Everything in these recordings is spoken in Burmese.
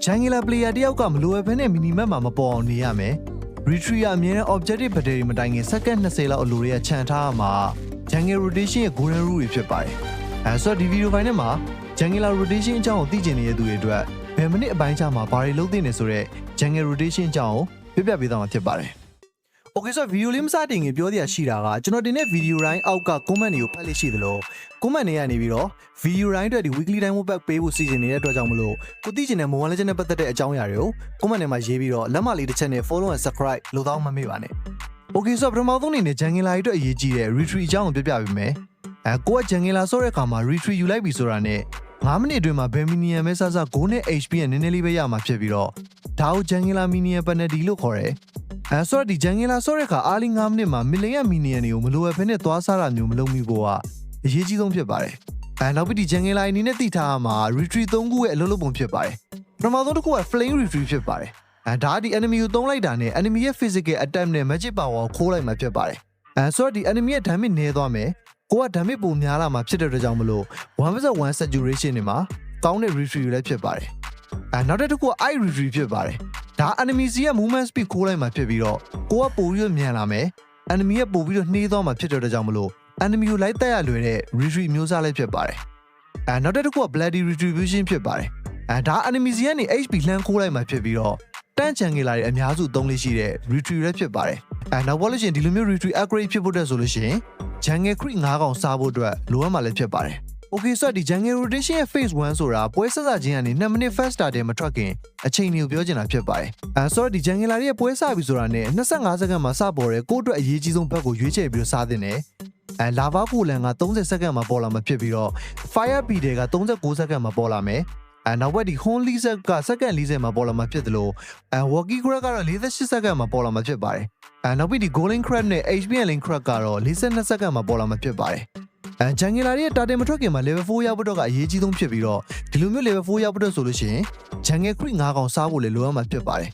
Jangela player တယောက်ကမလိုအပ်ဘဲနဲ့ minimap မှာမပေါ်အောင်နေရမယ် retreat အမြဲတမ်း objective battery မတိုင်ခင် second 20လောက်အလိုတွေကခြံထားမှာ Jungle rotation ရဲ့ golden rule တွေဖြစ်ပါတယ်ဆိုတော့ဒီ video ပိုင်းထဲမှာ Jangela rotation အကြောင်းကိုသိချင်နေတဲ့သူတွေအတွက်ဘယ်မိနစ်အပိုင်းခြားမှာဘာတွေလုပ်သင့်နေဆိုတော့ Jungle rotation အကြောင်းကိုပြပြပေးသွားမှာဖြစ်ပါတယ်Okay ဆိုတော့ video လေးမစတင်ခင်ပြောတရားရှိတာကကျွန်တော်တင်တဲ့ video တိုင်းအောက်က comment တွေကိုဖတ်လို့ရှိသလို comment တွေကနေပြီးတော့ video တိုင်းအတွက်ဒီ weekly time mobile ပေးဖို့စီစဉ်နေတဲ့အတွက်ကြောင့်မလို့ကိုသိချင်တဲ့ Mobile Legends နဲ့ပတ်သက်တဲ့အကြောင်းအရာတွေကို comment ထဲမှာရေးပြီးတော့လက်မလေးတစ်ချက်နဲ့ follow and subscribe လုပ်တော့မမေ့ပါနဲ့ Okay ဆိုတော့ပထမဆုံးအနေနဲ့ Jangela အတွက်အရေးကြီးတဲ့ retreat အကြောင်းကိုပြပြပေးမယ်ကိုက Jangela ဆိုတဲ့အခါမှာ retreat ယူလိုက်ပြီဆိုတာနဲ့9မိနစ်အတွင်းမှာဘယ် minion ပဲစစ go နဲ့ HP နဲ့နည်းနည်းလေးပဲရမှာဖြစ်ပြီးတော့ဒါကို Jangela minion penalty လို့ခေါ်တယ်ဆိုတော့ဒီ Jangela ဆိုတဲ့အခါအားလေး9မိနစ်မှာ million minion တွေကိုမလိုအပ်ဘဲနဲ့သွားစားတာမျိုးမလုပ်မိဖို့ကအရေးကြီးဆုံးဖြစ်ပါတယ်နောက်ပြီးဒီ Jangela အနေနဲ့သိထားရမှာ retreat 3ခုရဲ့အလုပ်လုပ်ပုံဖြစ်ပါတယ်ပထမဆုံးတစ်ခုက flame retreat ဖြစ်ပါတယ်ဒါဒီ enemy ကိုသုံးလိုက်တာနဲ့ enemy ရဲ့ physical attack နဲ့ magic power ကိုခိုးလိုက်မှာဖြစ်ပါတယ်ဆိုတော့ဒီ enemy ရဲ့ damage နည်းသွားမယ်ကိုက damage ပိုများလာမှာဖြစ်တဲ့အတွက်ကြောင့်မလို့ 1/1 saturation တွေမှာကောင်းတဲ့ retreat လည်းဖြစ်ပါတယ်နောက်တစ်ခုက eye retreat ဖြစ်ပါတယ်ဒါ enemy စီရဲ့ movement speed ခိုးလိုက်မှာဖြစ်ပြီးတော့ကိုကပိုပြီးမြန်လာမယ် enemy ရဲ့ပိုပြီးတော့နှေးသွားမှာဖြစ်တဲ့အတွက်ကြောင့်မလို့ enemy ကိုလိုက်တက်ရလွယ်တဲ့ retreat မျိုးစားလည်းဖြစ်ပါတယ်နောက်တစ်ခုက bloody retribution ဖြစ်ပါတယ်ဒါ enemy စီကနေ HP လှမ်းခိုးလိုက်မှာဖြစ်ပြီးတော့တန့် Jangela တွေအများစုသုံးလေးရှိတဲ့ retreat လည်းဖြစ်ပါတယ်နောက်ပေါ်လို့ရှိရင်ဒီလိုမျိုး retreat upgrade ဖြစ်ဖို့အတွက်ဆိုလို့ရှိရင် Jungle Creep 9កောင်စားဖို့အတွက်လိုအပ်မှာလည်းဖြစ်ပါတယ်Okay ဆိုတော့ဒီ Jungle rotation ရဲ့ phase 1ဆိုတာပွဲဆက်စခြင်းကနေ2မိနစ် first starter မထွက်ခင်အချိန်တွေကိုပြောချင်တာဖြစ်ပါတယ်ဆိုတော့ဒီ Jangela ရဲ့ပွဲစပြီဆိုတာနဲ့25စက္ကန့်မှာစပေါ်တယ်ကိုယ့်အတွက်အရေးကြီးဆုံးဘက်ကိုရွေးချယ်ပြီးစားသင့်တယ်lava pool က30စက္ကန့်မှာပေါ်လာမှာဖြစ်ပြီးတော့ fire beat က39စက္ကန့်မှာပေါ်လာမယ်နောက်ဘက်ဒီ Holy Set ကစက္ကန့်40မှာပေါ်လာမှာဖြစ်တယ်လို့Walkie Crack ကတော့48စက္ကန့်မှာပေါ်လာမှာဖြစ်ပါတယ်နောက်ပြီးဒီ Golden Crack နဲ့ HPN Link Crack ကတော့42စက္ကန့်မှာပေါ်လာမှာဖြစ်ပါတယ်Jangela ရဲ့ target မထွက်ခင်မှာ level 4ရောက်ဖို့တော့ကအရေးကြီးဆုံးဖြစ်ပြီးတော့ဒီလိုမျိုး level 4ရောက်ဖို့တော့ဆိုလို့ရှိရင် Jungle Creep 9កောင်စားဖို့လည်းလိုအပ်မှာဖြစ်ပါတယ်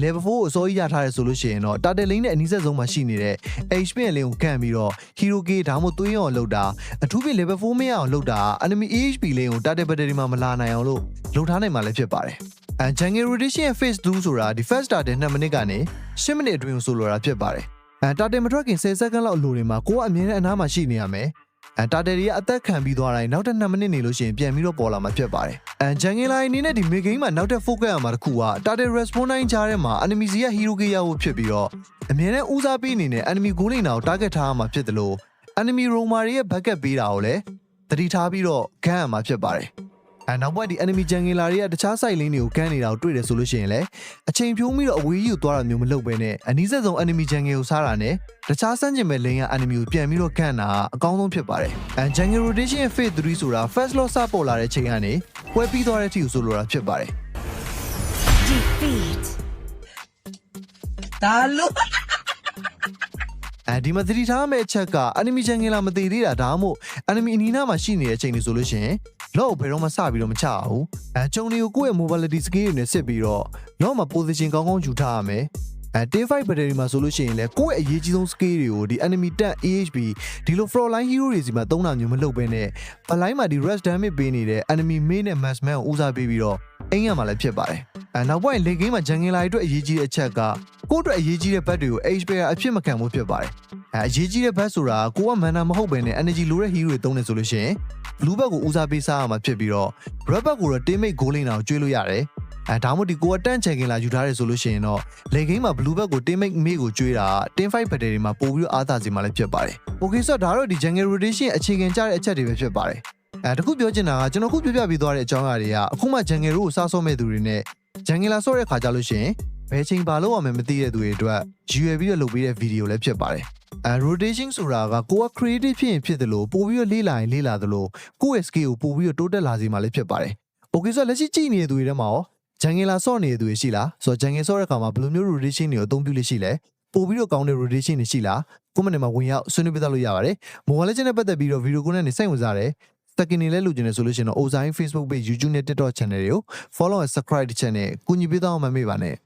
level 4ကိုအစိုးရထားရဲဆိုလို့ရှိရင်တော့ target lane နဲ့အနီးစပ်ဆုံးမှာရှိနေတဲ့ HPN lane ကိုကန်ပြီးတော့ Hero K ဒါမှမဟုတ်သွင်းအောင်လုပ်တာအထူးဖြင့် level 4မရအောင်လုပ်တာ enemy HP lane ကို target battery မှာမလာနိုင်အောင်လို့လုပ်ထားနိုင်မှာလည်းဖြစ်ပါတယ်Jungle rotation ရဲ့ phase 2ဆိုတာဒီ first starter 2မိနစ်ကနေ10မိနစ်အတွင်းကိုဆိုလိုတာဖြစ်ပါတယ်target မထွက်ခင်10စက္ကန့်လောက်အလိုတွေမှာကိုကအမြဲတမ်းအနားမှာရှိနေရမယ်တာတယ်တွေကအသက်ခံပြီးသွားတိုင်းနောက်ထပ်2မိနစ်နေလို့ရှိရင်ပြန်ပြီးတော့ပေါ်လာမှာဖြစ်ပါတယ်Jangela အနေနဲ့ဒီ mid game မှာနောက်ထပ် focus ရမှာတစ်ခုကတာတယ် respawn time ကြားထဲမှာ enemy စီက hero ကရဖို့ဖြစ်ပြီးတော့အမြဲတမ်းဦးစားပေးနေနဲ့ enemy goal line ကို target ထားရမှာဖြစ်တယ်လို့ enemy roamer တွေရဲ့ backup ပေးတာကိုလည်းသတိထားပြီးတော့ဂန်းရမှာဖြစ်ပါတယ်နောက်ဘက်ဒီ enemy Jangela တွေကတခြား side lane တွေကိုကန်နေတာကိုတွေ့တယ်ဆိုလို့ရှိရင်လည်းအချိန်ဖြုံးပြီးတော့အဝေးကြီးကိုသွားတာမျိုးမလုပ်ဘဲနဲ့အနီးစပ်ဆုံး enemy Jungle ကိုစားတာနဲ့တခြားစမ်းကျင်မဲ့ lane က enemy ကိုပြန်ပြီးတော့ကန်တာအကောင်းဆုံးဖြစ်ပါတယ်Jungle rotation ရဲ့ phase 3ဆိုတာ first lot စပေါ်လာတဲ့ချိန်ကနေပွဲပြီးသွားတဲ့အထိကိုဆိုလိုတာဖြစ်ပါတယ် defeat ဒါလို့ဒီမှာသတိထားမယ့်အချက်က enemy Jangela မသေးသေးတာဒါမှမဟုတ် enemy အနီးနားမှာရှိနေတဲ့အချိန်တွေဆိုလို့ရှိရင်လော့ဘယ်တော့မှစပြီးတော့မချအောင်ကျုံတွေကိုကိုယ့်ရဲ့ mobility skill တွေနဲ့စစ်ပြီးတော့လော့မှာ position ကောင်းကောင်းယူထားရမယ်team fight battery မှာဆိုလို့ရှိရင်လည်းကိုယ့်ရဲ့အရေးကြီးဆုံး skill တွေကိုဒီ enemy tank AHP ဒီလို front line hero တွေစီမှာသုံးတာမျိုးမလုပ်ဘဲနဲ့ backline မှာဒီ rush damage ပေးနေတဲ့ enemy main နဲ့ mass man ကိုဦးစားပေးပြီးတော့အိမ်ရမှာလည်းဖြစ်ပါတယ်နောက်ပိုင်း late game မှာ Jangela အတွက်အရေးကြီးတဲ့အချက်ကကိုယ့်အတွက်အရေးကြီးတဲ့ bat တွေကို HP အဖြစ်မခံမှုဖြစ်ပါတယ်အရေးကြီးတဲ့ bat ဆိုတာကိုက mana မဟုတ်ဘဲနဲ့ energy လိုတဲ့ hero တွေသုံးနေဆိုလို့ရှိရင် blue bat ကိုဦးစားပေးစားရမှာဖြစ်ပြီးတော့ red bat ကိုတော့ teammate goal line ကိုကျွေးလို့ရတယ်ဒါမှမဟုတ်ဒီကိုကတန့် Jangela ယူထားတယ်ဆိုလို့ရှိရင်တော့ late game မှာ blue bat ကို teammate မေးကိုကျွေးတာ team fight battle တွေမှာပို့ပြီးတော့အားသာစေမှာလည်းဖြစ်ပါတယ် Okay ဆိုတော့ဒါတော့ဒီ Jungle rotation အခြေခံကြတဲ့အချက်တွေပဲဖြစ်ပါတယ်တခုပြောချင်တာကကျွန်တော်ခုပြပြပြီးသွားတဲ့အကြောင်းအရာတွေကအခုမှ Jungle ကိုစားစောမဲ့သူတွေနဲ့ Jangela ဆော့တဲ့ခါကြလို့ရှိရင်ဘယ်ချိန်ဘာလို့ရမယ်မသိတဲ့သူတွေအတွက်ရည်ရွယ်ပြီးတော့လုပ်ပေးတဲ့ဗီဒီယိုလည်းဖြစ်ပါတယ်rotation ဆိုတာကကိုက creative ဖြစ်ရင်ဖြစ်တယ်လို့ပို့ပြီးတော့လေ့လာရင်လေ့လာတယ်လို့ကိုယ့်ရဲ့ skill ကိုပို့ပြီးတော့တိုးတက်လာစေမှာလည်းဖြစ်ပါတယ် Okay ဆိုတော့လက်ရှိကြည့်နေတဲ့သူတွေထဲမှာရော Jangela ဆော့နေတဲ့သူတွေရှိလားဆိုတော့ Jungle ဆော့တဲ့ခါမှာဘယ်လိုမျိုး rotation တွေကိုအသုံးပြုလို့ရှိလဲပို့ပြီးတော့ကောင်းတဲ့ rotation တွေရှိလား comment ထဲမှာဝင်ရောက်ဆွေးနွေးပြသလို့ရပါတယ် Mobile Legends နဲ့ပတ်သက်ပြီးတော့ video ကိုနဲ့စိတ်ဝင်စားတယ်second နေလဲလူကျင်နေဆိုလို့ရှိရင်တော့ Ozai Facebook page YouTube နဲ့ TikTok channel တွေကို follow and subscribe channel ကိုညီပေးတော့မှမေ့ပါနဲ့